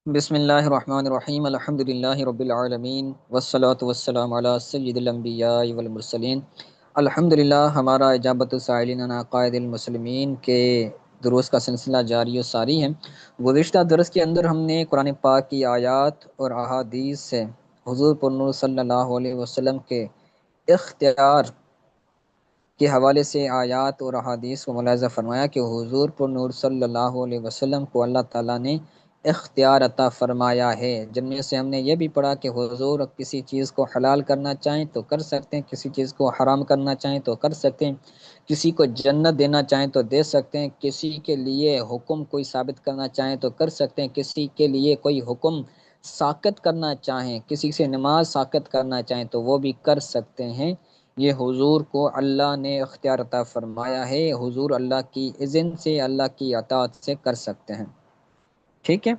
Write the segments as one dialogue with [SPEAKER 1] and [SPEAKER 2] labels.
[SPEAKER 1] بسم اللہ الرحمن الرحیم الحمد للہ رب العالمین والصلاة والسلام علی سید الانبیاء والمرسلین۔ الحمد للہ ہمارا اجابت السائلین عن عقائد المسلمین کے دروس کا سلسلہ جاری و ساری ہے۔ گزشتہ درس کے اندر ہم نے قرآن پاک کی آیات اور احادیث سے حضور پر نور صلی اللہ علیہ وسلم کے اختیار کے حوالے سے آیات اور احادیث کو ملاحظہ فرمایا کہ حضور پر نور صلی اللہ علیہ وسلم کو اللہ تعالیٰ نے اختیار عطا فرمایا ہے، جن میں سے ہم نے یہ بھی پڑھا کہ حضور کسی چیز کو حلال کرنا چاہیں تو کر سکتے ہیں، کسی چیز کو حرام کرنا چاہیں تو کر سکتے ہیں، کسی کو جنت دینا چاہیں تو دے سکتے ہیں، کسی کے لیے حکم کوئی ثابت کرنا چاہیں تو کر سکتے ہیں، کسی کے لیے کوئی حکم ساقط کرنا چاہیں، کسی سے نماز ساقط کرنا چاہیں تو وہ بھی کر سکتے ہیں۔ یہ حضور کو اللہ نے اختیار عطا فرمایا ہے، حضور اللہ کی اذن سے، اللہ کی اطاعت سے کر سکتے ہیں، ٹھیک ہے۔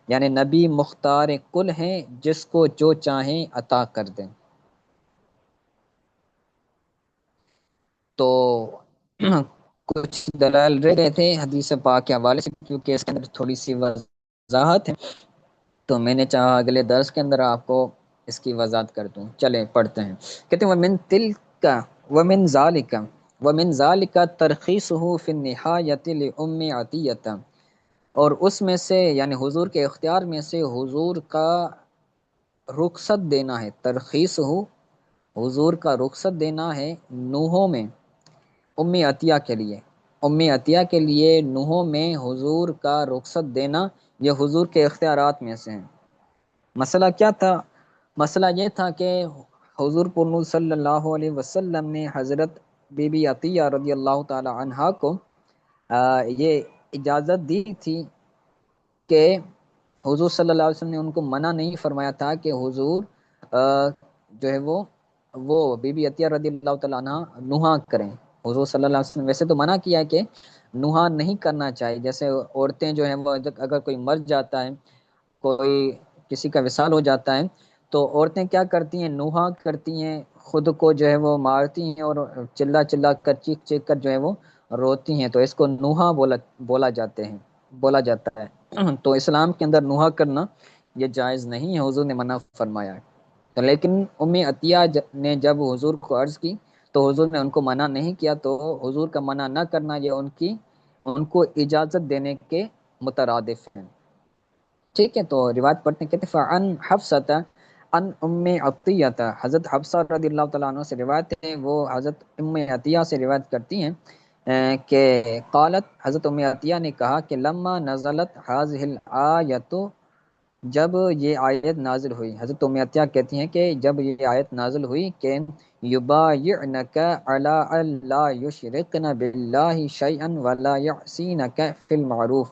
[SPEAKER 1] یعنی نبی مختار کل ہیں، جس کو جو چاہیں عطا کر دیں۔ تو کچھ دلائل رہ گئے تھے حدیث پاک کے حوالے سے، کیونکہ اس کے اندر تھوڑی سی وضاحت ہے، تو میں نے چاہا اگلے درس کے اندر آپ کو اس کی وضاحت کر دوں۔ چلیں پڑھتے ہیں۔ کہتے ہیں وَمِن تِلْكَ وَمِن ذَلِكَ وَمِن ذَلِكَ تَرْخِيصُهُ فِي النِّهَايَةِ لِأُمِّ عَطِيَّةَ، اور اس میں سے یعنی حضور کے اختیار میں سے حضور کا رخصت دینا ہے، ترخیص ہو، حضور کا رخصت دینا ہے نوحوں میں امی عطیہ کے لیے، امی عطیہ کے لیے نوحوں میں حضور کا رخصت دینا، یہ حضور کے اختیارات میں سے ہیں۔ مسئلہ کیا تھا؟ مسئلہ یہ تھا کہ حضور پر نور صلی اللہ علیہ وسلم نے حضرت بی بی عطیہ رضی اللہ تعالی عنہا کو یہ اجازت دی تھی کہ حضور صلی اللہ علیہ وسلم نے ان کو منع نہیں فرمایا تھا کہ حضور جو ہے وہ بی بی عطیہ رضی اللہ تعالیٰ عنہ نوحہ کریں۔ حضور صلی اللہ علیہ وسلم ویسے تو منع کیا ہے کہ نوحہ نہیں کرنا چاہیے، جیسے عورتیں جو ہیں وہ اگر کوئی مر جاتا ہے، کوئی کسی کا وصال ہو جاتا ہے، تو عورتیں کیا کرتی ہیں؟ نوحہ کرتی ہیں، خود کو جو ہے وہ مارتی ہیں اور چلا چلا کر چیخ چیخ کر جو ہے وہ روتی ہیں، تو اس کو نوحہ بولا جاتا ہے۔ تو اسلام کے اندر نوحہ کرنا یہ جائز نہیں ہے، حضور نے منع فرمایا ہے۔ تو لیکن ام عطیہ نے جب حضور کو عرض کی تو حضور نے ان کو منع نہیں کیا، تو حضور کا منع نہ کرنا یہ ان کو اجازت دینے کے مترادف ہیں، ٹھیک ہے۔ تو روایت پڑھتے ہیں، کہتے ہیں فعن حفصۃ ان ام عطیہ، حضرت حفصہ رضی اللہ تعالیٰ عنہ سے روایت ہے، وہ حضرت ام عطیہ سے روایت کرتی ہیں کہ قالت، حضرت ام عطیہ نے کہا کہ لما نزلت هذه الآیت، جب یہ آیت نازل ہوئی، حضرت ام عطیہ کہتی ہیں کہ جب یہ آیت نازل ہوئی کہ یبایعنک علی الا یشرکن باللہ شیئا ولا یعصینک فی المعروف،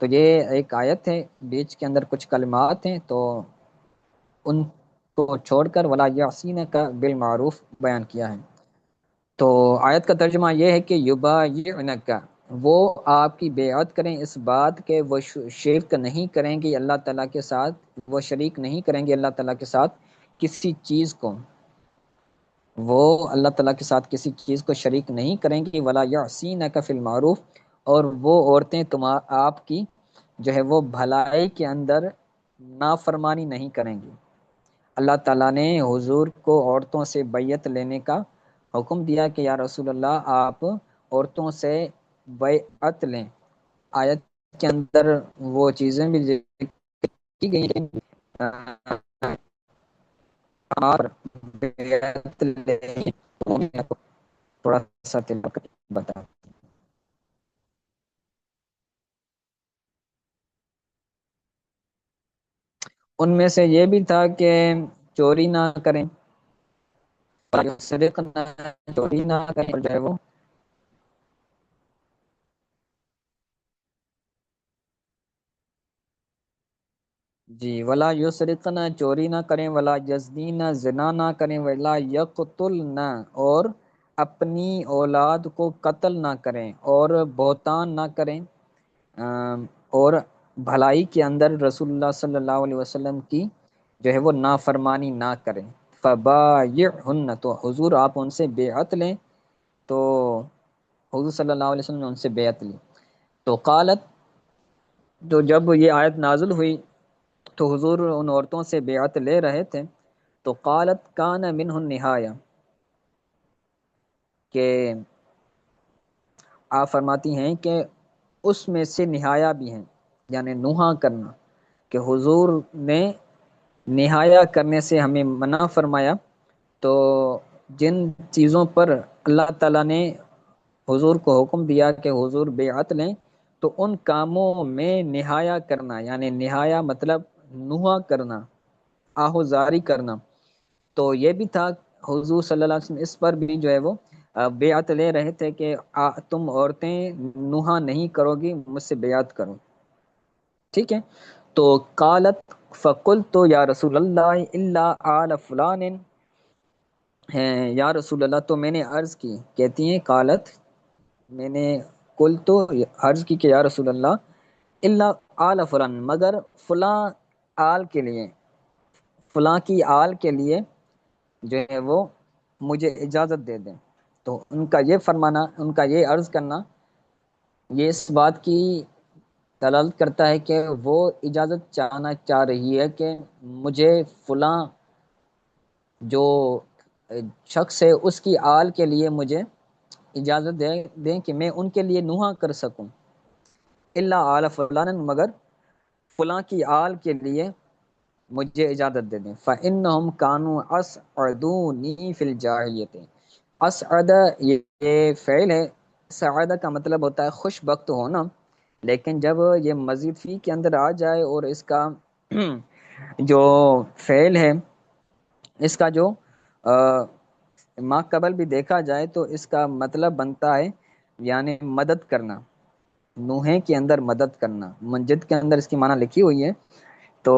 [SPEAKER 1] تو یہ ایک آیت ہے، بیچ کے اندر کچھ کلمات ہیں، تو ان کو چھوڑ کر ولا یعصینک بالمعروف بیان کیا ہے۔ تو آیت کا ترجمہ یہ ہے کہ یبایعنک، وہ آپ کی بیعت کریں اس بات کہ وہ شرک نہیں کریں گے اللہ تعالیٰ کے ساتھ، وہ شریک نہیں کریں گے اللہ تعالیٰ کے ساتھ کسی چیز کو، وہ اللہ تعالیٰ کے ساتھ کسی چیز کو شریک نہیں کریں گی، ولا یعصینک فی المعروف، اور وہ عورتیں آپ کی جو ہے وہ بھلائی کے اندر نافرمانی نہیں کریں گی۔ اللہ تعالیٰ نے حضور کو عورتوں سے بیعت لینے کا حکم دیا کہ یا رسول اللہ آپ عورتوں سے بیعت لیں۔ آیت کے اندر وہ چیزیں بھی ذکر کی گئی ہیں، آپ بیعت لیں، تھوڑا سا تلاوت بتا۔ ان میں سے یہ بھی تھا کہ چوری نہ کریں، صدق نہ، چوری نہ کریں، اور جو ہے وہ جی ولا یسرقن، چوری نہ کریں، ولا یزنین، زنا نہ کریں، ولا یقتلن، اور اپنی اولاد کو قتل نہ کریں اور بہتان نہ کریں، اور بھلائی کے اندر رسول اللہ صلی اللہ علیہ وسلم کی جو ہے وہ نافرمانی نہ کریں۔ فبایعہن، تو حضور آپ ان سے بیعت لیں، تو حضور صلی اللہ علیہ وسلم نے ان سے بیعت لی۔ تو قالت، تو جب یہ آیت نازل ہوئی تو حضور ان عورتوں سے بیعت لے رہے تھے، تو قالت کان منہ النہایہ، کہ آپ فرماتی ہیں کہ اس میں سے نہایا بھی ہیں، یعنی نوحہ کرنا، کہ حضور نے نہایا کرنے سے ہمیں منع فرمایا۔ تو جن چیزوں پر اللہ تعالیٰ نے حضور کو حکم دیا کہ حضور بیعت لیں، تو ان کاموں میں نہایا کرنا، یعنی نہایا مطلب نوحہ کرنا، آہوزاری کرنا، تو یہ بھی تھا۔ حضور صلی اللہ علیہ وسلم اس پر بھی جو ہے وہ بیعت لے رہے تھے کہ تم عورتیں نوحہ نہیں کرو گی، مجھ سے بیعت کرو، ٹھیک ہے۔ تو قالت فقلت یا رسول اللہ الا آل فلان، ہیں یا رسول اللہ، تو میں نے عرض کی، کہتی ہیں قالت، میں نے قل تو عرض کی کہ یا رسول اللہ الا آل فلان، مگر فلاں آل کے لیے، فلاں کی آل کے لیے جو ہے وہ مجھے اجازت دے دیں۔ تو ان کا یہ فرمانا، ان کا یہ عرض کرنا، یہ اس بات کی دلالت کرتا ہے کہ وہ اجازت چاہ رہی ہے کہ مجھے فلاں جو شخص ہے اس کی آل کے لیے مجھے اجازت دیں کہ میں ان کے لیے نوحہ کر سکوں، الا آل فلان، مگر فلاں کی آل کے لیے مجھے اجازت دے دیں۔ فإنهم كانوا اسعدونی فی الجاہلیت، اسعد یہ فعل ہے، سعادہ کا مطلب ہوتا ہے خوش بخت ہونا، لیکن جب یہ مزید فی کے اندر آ جائے اور اس کا جو فعل ہے، اس کا جو ما قبل بھی دیکھا جائے تو اس کا مطلب بنتا ہے یعنی مدد کرنا، نوحے کے اندر مدد کرنا، منجد کے اندر اس کی معنی لکھی ہوئی ہے۔ تو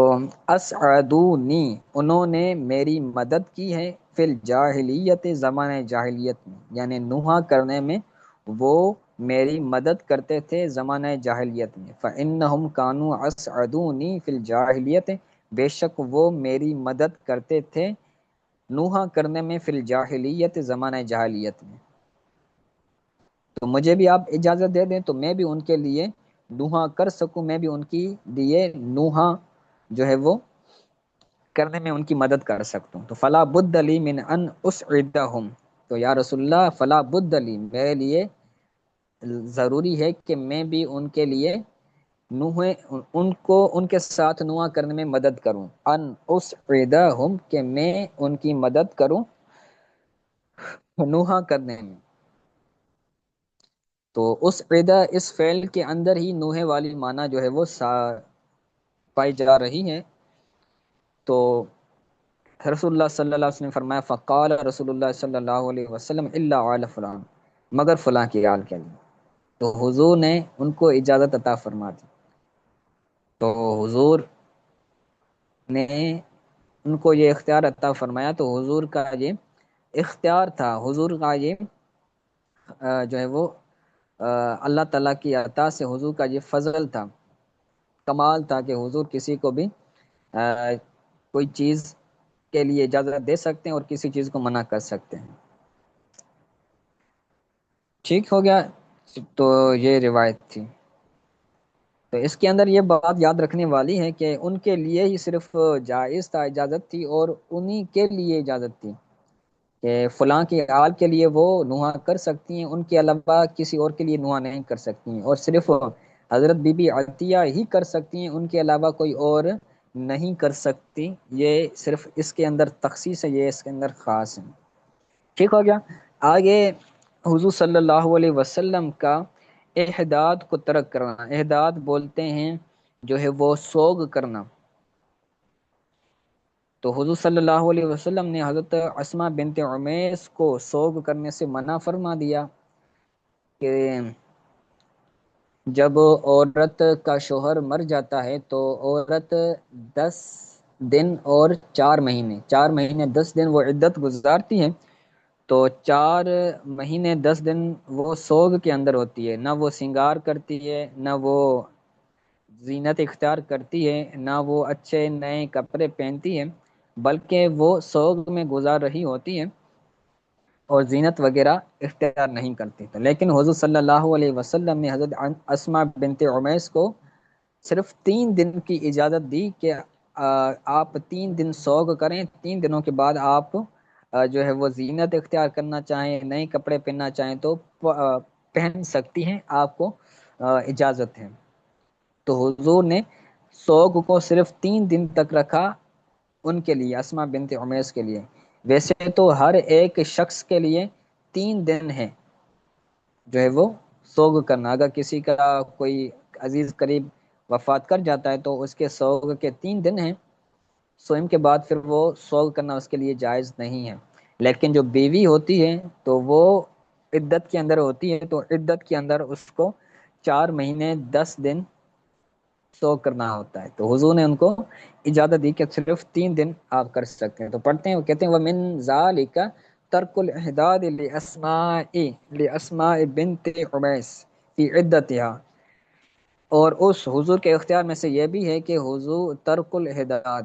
[SPEAKER 1] اسعدونی، انہوں نے میری مدد کی ہے، فی الجاہلیت، زمانہ جاہلیت میں، یعنی نوحہ کرنے میں وہ میری مدد کرتے تھے زمانہ جاہلیت میں۔ فإنہم کانوا اسعدونی فی الجاہلیت، بے شک وہ میری مدد کرتے تھے نوحہ کرنے میں، فی الجاہلیت، زمانہ جاہلیت میں، تو مجھے بھی آپ اجازت دے دیں تو میں بھی ان کے لیے نوحہ کر سکوں، میں بھی ان کی لیے نوحہ جو ہے وہ کرنے میں ان کی مدد کر سکتا ہوں۔ تو فلا بد لی من ان اسعدہم، تو یا رسول اللہ فلا بد لی، میرے لیے ضروری ہے کہ میں بھی ان کے لیے نوحے، ان کو ان کے ساتھ نوحہ کرنے میں مدد کروں، ان اسعدہم، کہ میں ان کی مدد کروں نوحہ کرنے میں۔ تو اس عیدہ، اس فعل کے اندر ہی نوحے والی معنی جو ہے وہ پائی جا رہی ہے۔ تو رسول اللہ صلی اللہ علیہ وسلم نے فرمایا فقال رسول اللہ صلی اللہ علیہ وسلم الا علی فلان، مگر فلاں کی آل کے لیے، تو حضور نے ان کو اجازت عطا فرما دی۔ تو حضور نے ان کو یہ اختیار عطا فرمایا، تو حضور کا یہ اختیار تھا، حضور کا یہ جو ہے وہ اللہ تعالیٰ کی عطا سے حضور کا یہ فضل تھا، کمال تھا کہ حضور کسی کو بھی کوئی چیز کے لیے اجازت دے سکتے ہیں اور کسی چیز کو منع کر سکتے ہیں۔ ٹھیک ہو گیا، تو یہ روایت تھی۔ تو اس کے اندر یہ بات یاد رکھنے والی ہے کہ ان کے لیے ہی صرف جائز تھا، اجازت تھی، اور انہی کے لیے اجازت تھی کہ فلاں کی آل کے لیے وہ نوحہ کر سکتی ہیں، ان کے علاوہ کسی اور کے لیے نوحہ نہیں کر سکتی ہیں، اور صرف حضرت بی بی عطیہ ہی کر سکتی ہیں، ان کے علاوہ کوئی اور نہیں کر سکتی۔ یہ صرف اس کے اندر تخصیص ہے، یہ اس کے اندر خاص ہے۔ ٹھیک ہو گیا۔ آگے حضور صلی اللہ علیہ وسلم کا احداد کو ترک کرنا، احداد بولتے ہیں جو ہے وہ سوگ کرنا۔ تو حضور صلی اللہ علیہ وسلم نے حضرت اسماء بنت عمیس کو سوگ کرنے سے منع فرما دیا کہ جب عورت کا شوہر مر جاتا ہے تو عورت 10 دن اور 4 مہینے، 4 مہینے 10 دن وہ عدت گزارتی ہے۔ تو 4 مہینے 10 دن وہ سوگ کے اندر ہوتی ہے، نہ وہ سنگار کرتی ہے، نہ وہ زینت اختیار کرتی ہے، نہ وہ اچھے نئے کپڑے پہنتی ہے، بلکہ وہ سوگ میں گزار رہی ہوتی ہے اور زینت وغیرہ اختیار نہیں کرتی۔ تو لیکن حضور صلی اللہ علیہ وسلم نے حضرت اسماء بنت عمیس کو صرف 3 دن کی اجازت دی کہ آپ 3 دن سوگ کریں، 3 دنوں کے بعد آپ جو ہے وہ زینت اختیار کرنا چاہیں، نئے کپڑے پہننا چاہیں تو پہن سکتی ہیں، آپ کو اجازت ہے۔ تو حضور نے سوگ کو صرف 3 دن تک رکھا ان کے لیے، اسما بنت عمیس کے لیے۔ ویسے تو ہر ایک شخص کے لیے 3 دن ہے جو ہے وہ سوگ کرنا۔ اگر کسی کا کوئی عزیز قریب وفات کر جاتا ہے تو اس کے سوگ کے 3 دن ہیں، سوئم کے بعد پھر وہ سوگ کرنا اس کے لیے جائز نہیں ہے۔ لیکن جو بیوی ہوتی ہے تو وہ عدت کے اندر ہوتی ہے، تو عدت کے اندر اس کو 4 مہینے 10 دن سوگ کرنا ہوتا ہے۔ تو حضور نے ان کو اجازت دی کہ صرف 3 دن آپ کر سکتے ہیں۔ تو پڑھتے ہیں، وہ کہتے ہیں وَمِن ذَلِكَ ترک الاحداد لاسماء بنت عمیس فی عدتها، اور اس حضور کے اختیار میں سے یہ بھی ہے کہ حضور ترک الاحداد،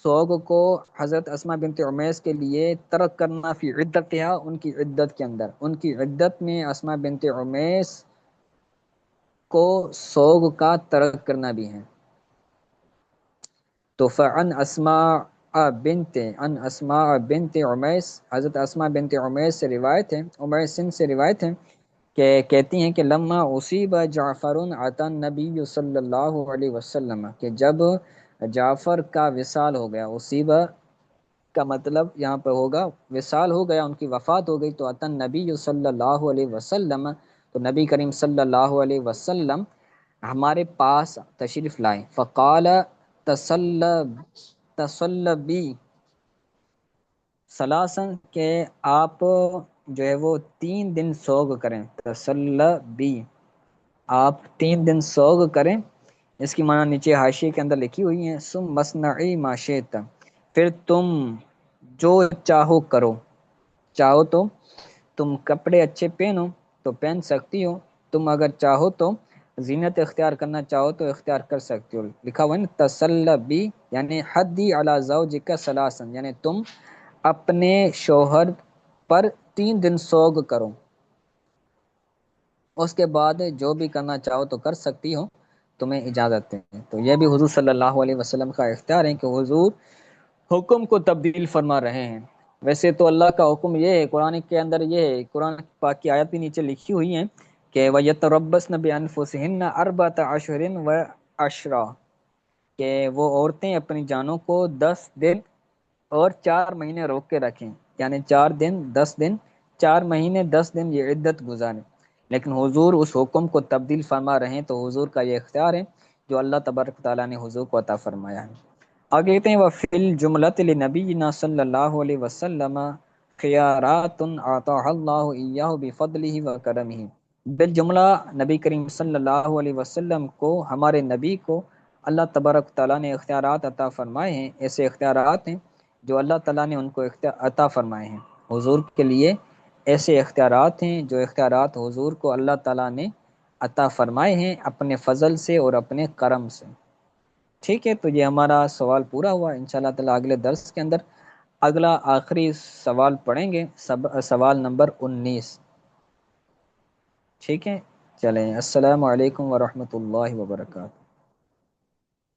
[SPEAKER 1] سوگ کو حضرت اسماء بنت عمیس کے لیے ترک کرنا، فی عدتها، ان کی عدت کے اندر، ان کی عدت میں اسماء بنت عمیس کو سوگ کا ترک کرنا بھی ہے۔ تو فعن اسماء بنت عمیس، حضرت اسماء بنت عمیس سے روایت ہے، عمیس سندھ سے روایت ہے کہ کہتی ہیں کہ لما اصیب جعفر عطا النبی صلی اللہ علیہ وسلم، کہ جب جعفر کا وصال ہو گیا، اصیب کا مطلب یہاں پہ ہوگا وصال ہو گیا، ان کی وفات ہو گئی، تو عطا النبی صلی اللہ علیہ وسلم، تو نبی کریم صلی اللہ علیہ وسلم ہمارے پاس تشریف لائے، فقال تسلبی سلاسن، کہ آپ جو ہے وہ 3 دن سوگ کریں، تسلبی، آپ 3 دن سوگ کریں۔ اس کی معنی نیچے حاشیے کے اندر لکھی ہوئی ہیں، سم مصنعی ما شئت، پھر تم جو چاہو کرو، چاہو تو تم کپڑے اچھے پہنو تو پہن سکتی ہو، تم اگر چاہو تو زینت اختیار کرنا چاہو تو اختیار کر سکتی ہو۔ لکھا ہوا ہے نا تسلبی، یعنی حدی علی زوجک ثلاثا، یعنی تم اپنے شوہر پر 3 دن سوگ کرو، اس کے بعد جو بھی کرنا چاہو تو کر سکتی ہو، تمہیں اجازت ہے۔ تو یہ بھی حضور صلی اللہ علیہ وسلم کا اختیار ہے کہ حضور حکم کو تبدیل فرما رہے ہیں۔ ویسے تو اللہ کا حکم یہ ہے، قرآن کے اندر یہ ہے، قرآن پاک کی آیت بھی نیچے لکھی ہوئی ہیں کہ وَيَتَرَبَّصْنَ بِأَنفُسِهِنَّ أَرْبَعَةَ أَشْهُرٍ وَعَشْرًا، کہ وہ عورتیں اپنی جانوں کو 10 دن اور 4 مہینے روک کے رکھیں، یعنی 4 دن 10 دن، 4 مہینے 10 دن یہ عدت گزاریں۔ لیکن حضور اس حکم کو تبدیل فرما رہے ہیں، تو حضور کا یہ اختیار ہے جو اللہ تبارک تعالیٰ نے حضور کو عطا فرمایا ہے۔ آگے کہتے ہیں وَفِي الْجُمْلَةِ لِنَبِيِّنَا صلی اللہ علیہ وسلم خیارات اعطاها اللہ ایاہ بفضلہ وکرمہ، بالجملہ نبی کریم صلی اللہ علیہ وسلم کو، ہمارے نبی کو اللہ تبارک تعالیٰ نے اختیارات عطا فرمائے ہیں، ایسے اختیارات ہیں جو اللہ تعالیٰ نے ان کو عطا فرمائے ہیں۔ حضور کے لیے ایسے اختیارات ہیں جو اختیارات حضور کو اللہ تعالیٰ نے عطا فرمائے ہیں اپنے فضل سے اور اپنے کرم سے۔ ٹھیک ہے، تو یہ ہمارا سوال پورا ہوا۔ انشاءاللہ تعالیٰ اگلے درس کے اندر اگلا آخری سوال پڑھیں گے، سوال نمبر 19۔ ٹھیک ہے، چلیں، السلام علیکم ورحمۃ اللہ وبرکاتہ۔